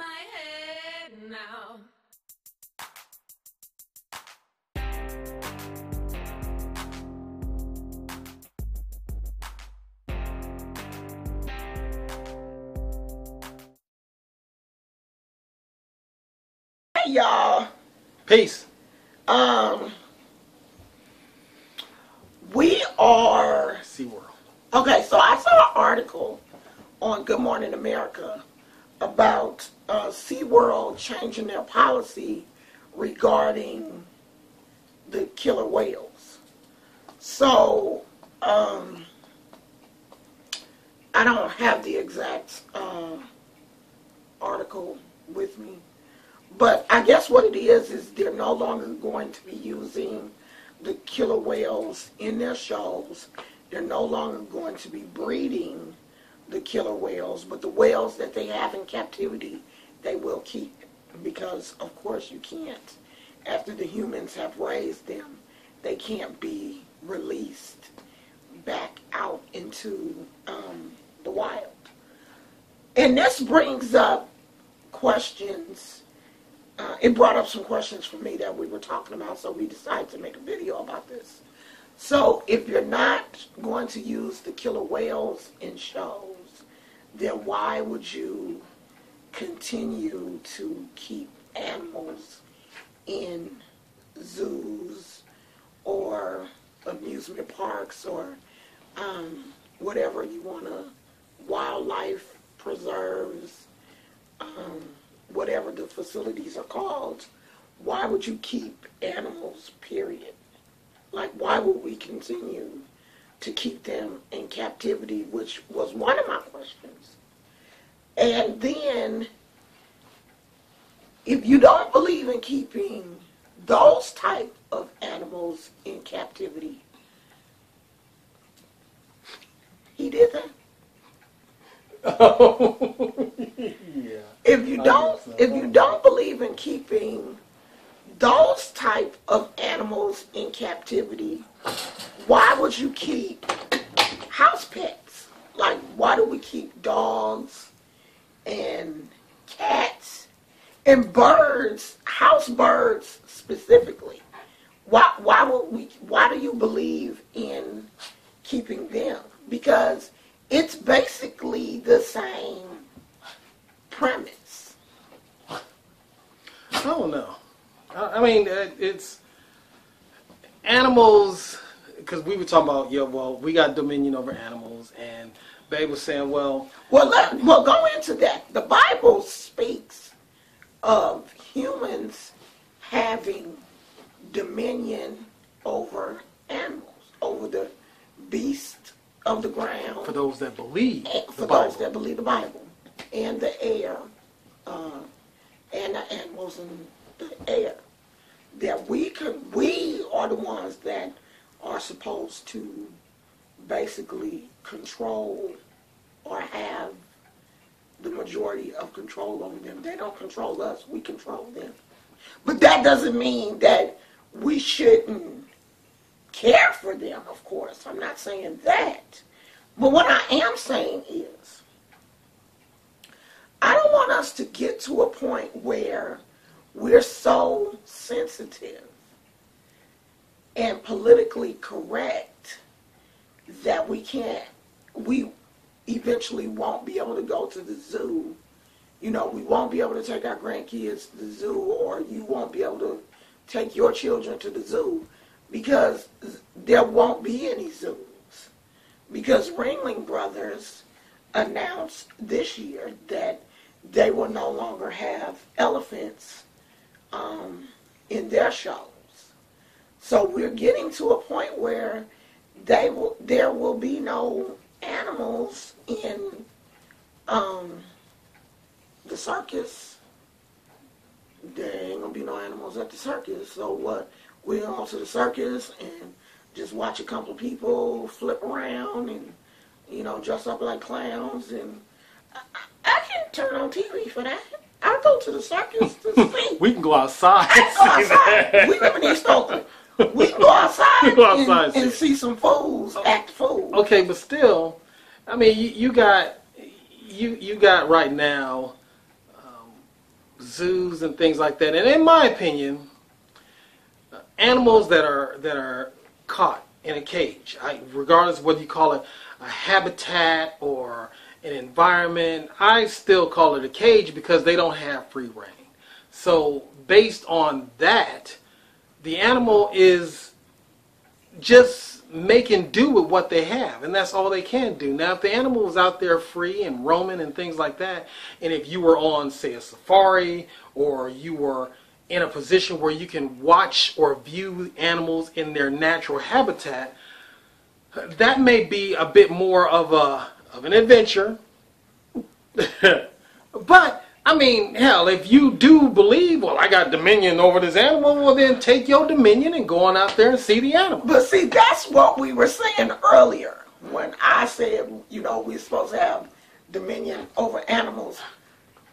my head now. Hey y'all. Peace. We are SeaWorld. okay. So I saw an article on Good Morning America about SeaWorld changing their policy regarding the killer whales. So I don't have the exact article with me. But I guess what it is they're no longer going to be using the killer whales in their shows. They're no longer going to be breeding the killer whales, but the whales that they have in captivity, they will keep. Because, of course, you can't. After the humans have raised them, they can't be released back out into the wild. And this brings up questions. It brought up some questions for me that we were talking about, so we decided to make a video about this. So if you're not going to use the killer whales in shows, then why would you continue to keep animals in zoos or amusement parks or whatever you want to, wildlife preserves, whatever the facilities are called? Why would you keep animals, period? Like, why would we continue to keep them in captivity, which was one of my questions. And then, if you don't believe in keeping those type of animals in captivity, he did that. Oh, yeah. If you don't believe in keeping those type of animals in captivity, why would you keep house pets? Like, why do we keep dogs and cats and birds, house birds specifically? Why do you believe in keeping them? Because it's basically the same premise. I don't know. I mean, it's animals, because we were talking about, yeah, well, we got dominion over animals, and Babe was saying, well, go into that. The Bible speaks of humans having dominion over animals, over the beast of the ground. For those that believe those that believe the Bible, and the air, and the animals in the air. That we are the ones that are supposed to basically control or have the majority of control over them. They don't control us, we control them. But that doesn't mean that we shouldn't care for them, of course. I'm not saying that. But what I am saying is, I don't want us to get to a point where we're so sensitive and politically correct that we eventually won't be able to go to the zoo. You know, we won't be able to take our grandkids to the zoo, or you won't be able to take your children to the zoo, because there won't be any zoos. Because Ringling Brothers announced this year that they will no longer have elephants in their shows. So we're getting to a point where there will be no animals in the circus. There ain't gonna be no animals at the circus. So what? We're going to go to the circus and just watch a couple of people flip around and, you know, dress up like clowns. And I can turn on TV for that. I go to the circus to see. We can go outside. We live in East Oakland. We can go outside, and see some fools act fools. Okay, but still, I mean, you got right now zoos and things like that. And in my opinion, animals that are caught in a cage, regardless of whether you call it a habitat or an environment, I still call it a cage because they don't have free reign. So based on that, the animal is just making do with what they have, and that's all they can do. Now, if the animal is out there free and roaming and things like that, and if you were on, say, a safari, or you were in a position where you can watch or view animals in their natural habitat, that may be a bit more of an adventure. But I mean, hell, if you do believe, well, I got dominion over this animal, well, then take your dominion and go on out there and see the animal. But see, that's what we were saying earlier when I said, we're supposed to have dominion over animals.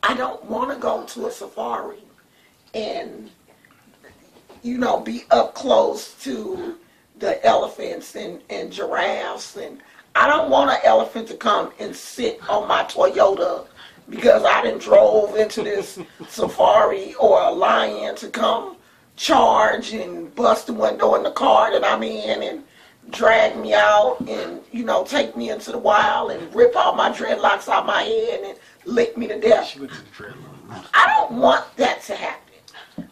I don't want to go to a safari and, be up close to the elephants and giraffes. And I don't want an elephant to come and sit on my Toyota because I done drove into this safari, or a lion to come charge and bust the window in the car that I'm in and drag me out and, take me into the wild and rip all my dreadlocks out my head and lick me to death. She went to the dreadlocks. I don't want that to happen.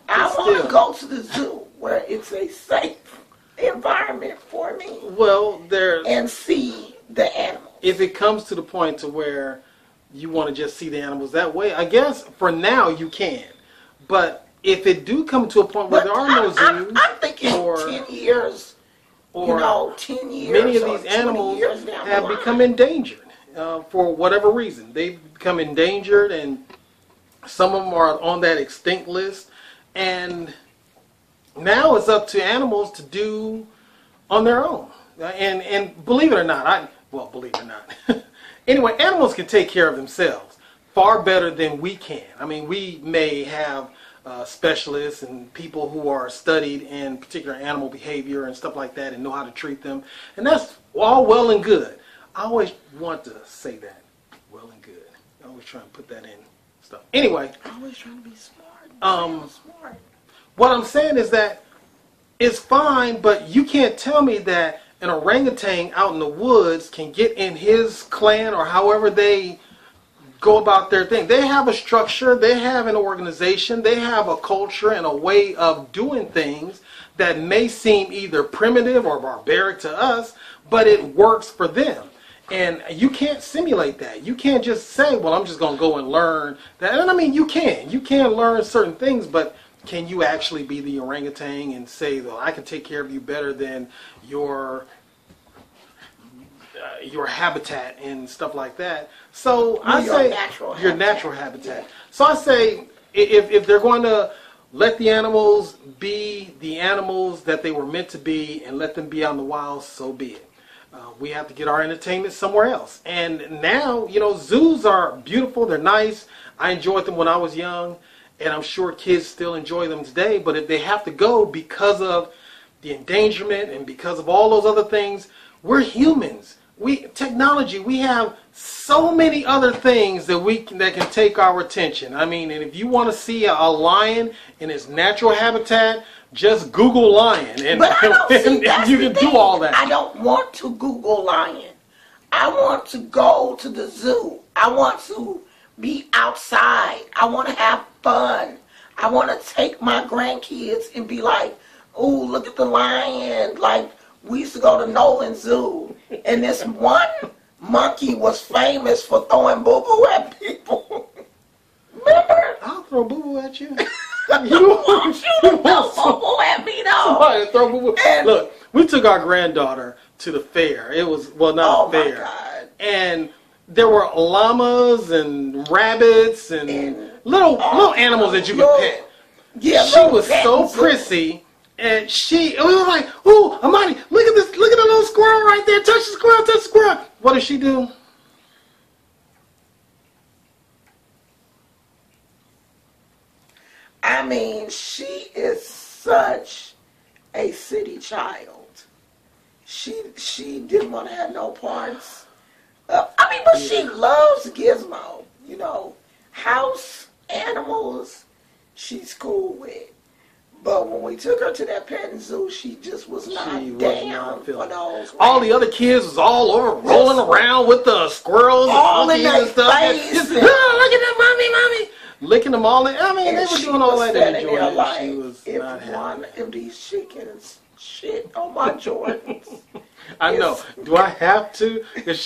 I want to go to the zoo where it's a safe environment for me. Well, and see the animals. If it comes to the point to where you want to just see the animals that way, I guess for now you can. But if it do come to a point where there are no zoos, I'm thinking 10 years, 10 years. Many of these animals have become endangered for whatever reason. They've become endangered, and some of them are on that extinct list. And now it's up to animals to do on their own. And believe it or not, believe it or not. Anyway, animals can take care of themselves far better than we can. I mean, we may have specialists and people who are studied in particular animal behavior and stuff like that and know how to treat them. And that's all well and good. I always want to say that. Well and good. I always try and put that in stuff. Anyway. I'm always trying to be smart. Smart. What I'm saying is that it's fine, but you can't tell me that an orangutan out in the woods can get in his clan or however they go about their thing. They have a structure, they have an organization, they have a culture and a way of doing things that may seem either primitive or barbaric to us, but it works for them. And you can't simulate that. You can't just say, well, I'm just going to go and learn that. And I mean, you can. You can learn certain things, but can you actually be the orangutan and say, well, I can take care of you better than your habitat and stuff like that? So I say your natural habitat. So I say if they're going to let the animals be the animals that they were meant to be and let them be out in the wild, so be it. We have to get our entertainment somewhere else. And now, zoos are beautiful. They're nice. I enjoyed them when I was young, and I'm sure kids still enjoy them today. But if they have to go because of the endangerment and because of all those other things, we're humans. Technology, we have so many other things that can take our attention. I mean, and if you want to see a lion in its natural habitat, just Google lion, and you can do all that. I don't want to Google lion. I want to go to the zoo. I want to be outside. I want to have fun. I want to take my grandkids and be like, oh, look at the lion. Like, we used to go to Nolan Zoo, and this one monkey was famous for throwing boo-boo at people. Remember? I'll throw boo-boo at you. I don't want you to throw boo-boo at me, though. Somebody throw boo-boo. Look, we took our granddaughter to the fair. It was, not a fair. My God. And there were llamas and rabbits and little animals that you could pet. Yeah, she was so prissy. And we was like, ooh, Amani, look at this, look at the little squirrel right there. Touch the squirrel, touch the squirrel. What did she do? I mean, she is such a city child. She didn't want to have no parts. But she loves Gizmo, house animals she's cool with. But when we took her to that petting zoo, she just was not down for those. All the other kids was all over rolling around with the squirrels all and monkeys and stuff. Just, look at that, mommy. Licking them all in. I mean, they were doing all that and enjoying it. Like, she was if not happy. One of these chickens shit on my Jordans. I know. Do I have to? If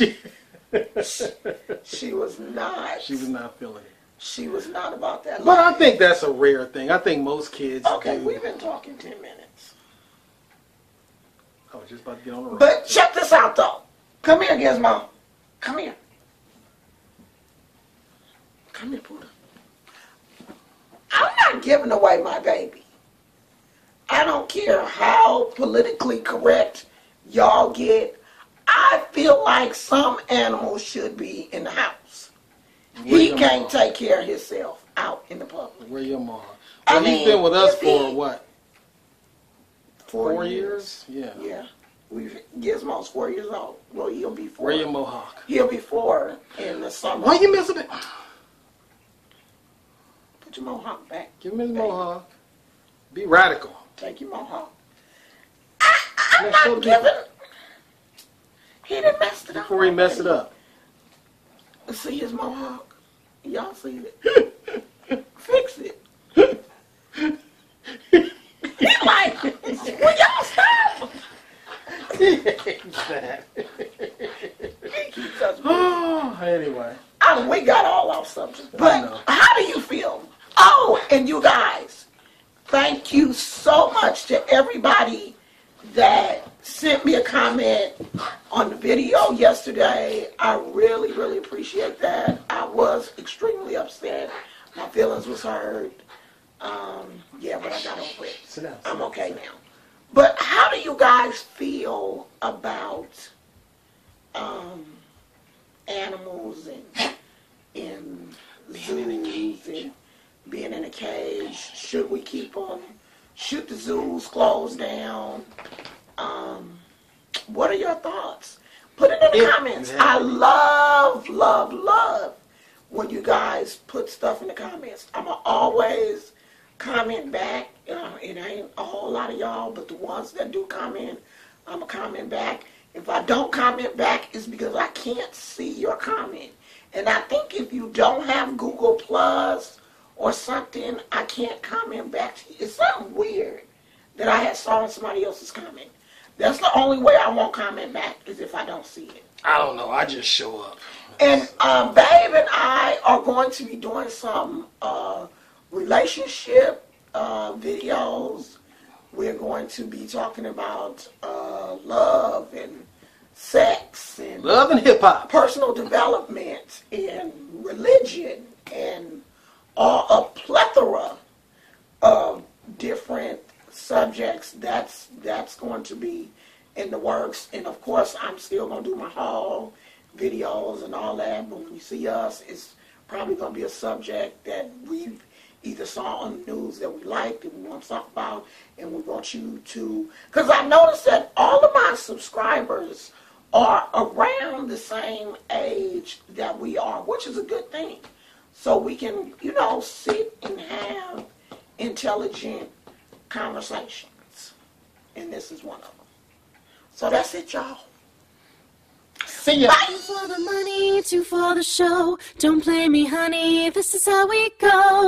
she was not. She was not feeling it. She was not about that. But I think that's a rare thing. I think most kids Okay, do. we've been talking 10 minutes. I was just about to get on the road. But check this out, though. Come here, Gizmo. Come here. Come here, Poodle. I'm not giving away my baby. I don't care how politically correct y'all get. I feel like some animals should be in the house. He can't take care of himself out in the public. Where your mom? Well, he's been with us for what? 4 years? Yeah. Yeah. Gizmo's 4 years old. Well, he'll be 4. Where your Mohawk? He'll be 4 in the summer. Why you messing it? Put your Mohawk back. Give him his Mohawk. Be radical. Take your Mohawk. I'm not giving. He didn't mess it up. Before he messed it up. See his Mohawk? Y'all see it? Fix it. He's like, will y'all stop? He keeps us anyway. We got all our subjects. But how do you feel? Oh, and you guys, thank you so much to everybody that sent me a comment on the video yesterday. I really, really appreciate that. I was extremely upset. My feelings was hurt. Yeah, but I got over it. Sit down. I'm okay now. But how do you guys feel about animals and zoos and being in a cage? Should we keep them? Should the zoos close down? What are your thoughts? Put it in the comments. I love when you guys put stuff in the comments. I'm going to always comment back. It ain't a whole lot of y'all, but the ones that do comment, I'm going to comment back. If I don't comment back, it's because I can't see your comment. And I think if you don't have Google Plus or something, I can't comment back to you. It's something weird that I had saw in somebody else's comment. That's the only way I won't comment back is if I don't see it. I don't know. I just show up. And Babe and I are going to be doing some relationship videos. We're going to be talking about love and sex and love and hip hop, personal development and religion and a plethora of different subjects. That's going to be in the works. And of course, I'm still going to do my haul videos and all that. But when you see us, it's probably going to be a subject that we've either saw on the news that we like, that we want to talk about, and we want you to, because I noticed that all of my subscribers are around the same age that we are, which is a good thing. So we can, sit and have intelligent conversations. And this is one of them. So that's it, y'all. See ya. Bye. Two for the money, two for the show. Don't play me, honey. This is how we go.